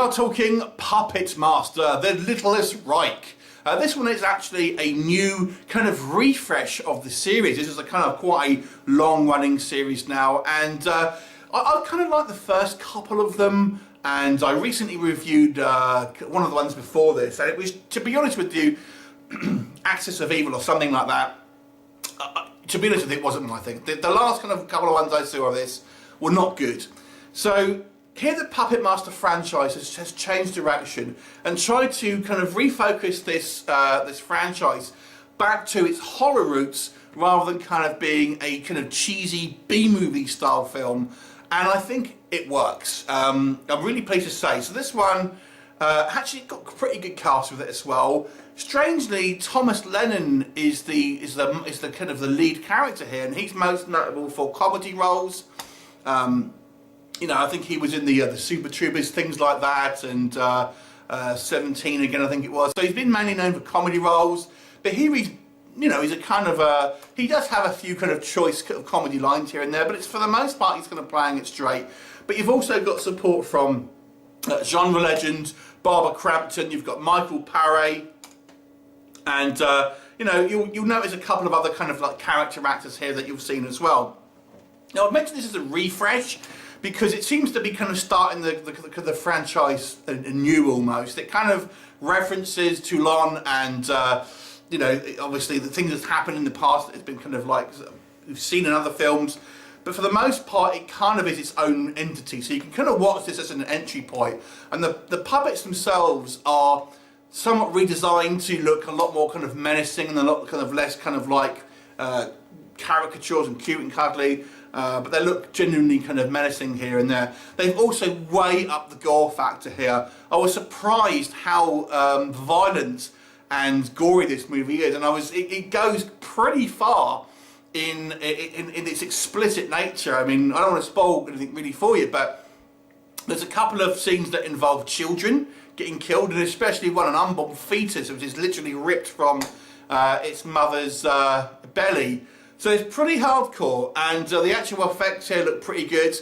are talking Puppet Master, the Littlest Reich. This one is actually a new kind of refresh of the series. This is a kind of quite a long-running series now, and I kind of like the first couple of them. And I recently reviewed one of the ones before this, and it was, to be honest with you, Axis of Evil or something like that. To be honest with you, it wasn't my thing. The last kind of couple of ones I saw of this were not good. So here the Puppet Master franchise has changed direction and tried to kind of refocus this this franchise back to its horror roots rather than kind of being a kind of cheesy B-movie style film. And I think it works. I'm really pleased to say. So this one actually got a pretty good cast with it as well. Strangely, Thomas Lennon is the kind of the lead character here, and he's most notable for comedy roles. You know, I think he was in the Super Troopers, things like that, and 17 again, I think it was. So he's been mainly known for comedy roles, but here he's, you know, he's a kind of he does have a few kind of choice comedy lines here and there, but it's for the most part he's kind of playing it straight. But you've also got support from genre legend Barbara Crampton. You've got Michael Paré, and you know, you'll notice a couple of other kind of like character actors here that you've seen as well. Now I've mentioned this as a refresh because it seems to be kind of starting the franchise anew almost. It kind of references Toulon and you know, obviously the things that's happened in the past that has been kind of like we've seen in other films, but for the most part it kind of is its own entity, so you can kind of watch this as an entry point. And the puppets themselves are somewhat redesigned to look a lot more kind of menacing and a lot kind of less kind of like caricatures and cute and cuddly, but they look genuinely kind of menacing here and there. They've also way up the gore factor here. I was surprised how violent and gory this movie is, and it goes pretty far in its explicit nature. I mean, I don't want to spoil anything really for you, but there's a couple of scenes that involve children getting killed, and especially one, an unborn fetus, which is literally ripped from its mother's belly. So it's pretty hardcore, and the actual effects here look pretty good.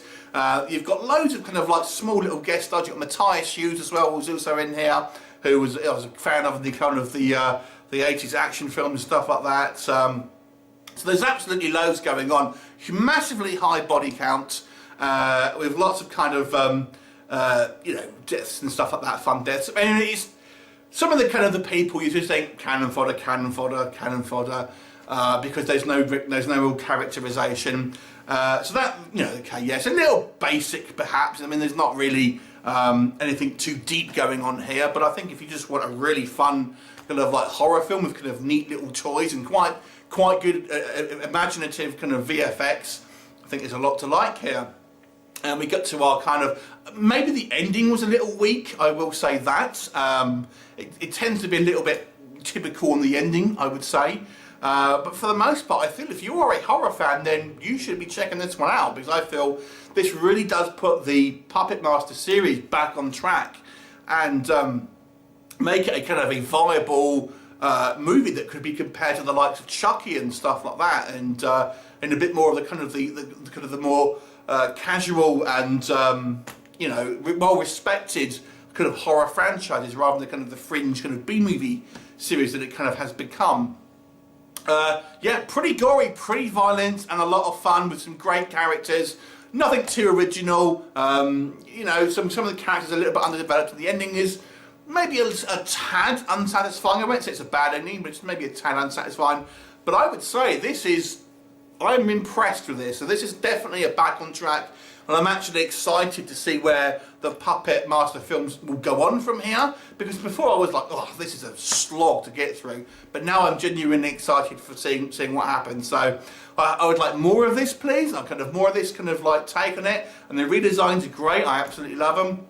You've got loads of kind of like small little guest stars. You've got Matthias Hughes as well, who's also in here, who was I was a fan of the kind of the 80s action films and stuff like that. So there's absolutely loads going on. Massively high body count, with lots of kind of you know, deaths and stuff like that, fun deaths. I mean, it's some of the kind of the people you just think cannon fodder, cannon fodder, cannon fodder. Because there's no real characterization, so that, you know, okay, yes, a little basic perhaps. I mean, there's not really anything too deep going on here, but I think if you just want a really fun kind of like horror film with kind of neat little toys and quite good imaginative kind of VFX, I think there's a lot to like here. And we got to our kind of, maybe the ending was a little weak, I will say that. It tends to be a little bit typical on the ending, I would say. But for the most part, I feel if you are a horror fan, then you should be checking this one out, because I feel this really does put the Puppet Master series back on track and make it a kind of a viable movie that could be compared to the likes of Chucky and stuff like that, and in a bit more of the kind of the more casual and you know, well respected kind of horror franchises rather than the kind of the fringe kind of B-movie series that it kind of has become. Yeah, pretty gory, pretty violent, and a lot of fun with some great characters. Nothing too original. You know, some of the characters are a little bit underdeveloped, and the ending is maybe a tad unsatisfying. I won't say it's a bad ending, but it's maybe a tad unsatisfying. But I would say I'm impressed with this. So this is definitely a back on track, and I'm actually excited to see where the Puppet Master films will go on from here, because before I was like, oh, this is a slog to get through, but now I'm genuinely excited for seeing what happens. So I would like more of this, please. I kind of more of this kind of like take on it, and the redesigns are great. I absolutely love them.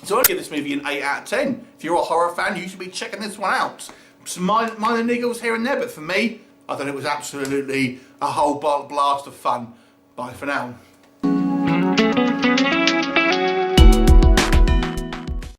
So I'd give this movie an 8 out of 10. If you're a horror fan, you should be checking this one out. Some minor niggles here and there, but for me, I thought it was absolutely a whole blast of fun. Bye for now.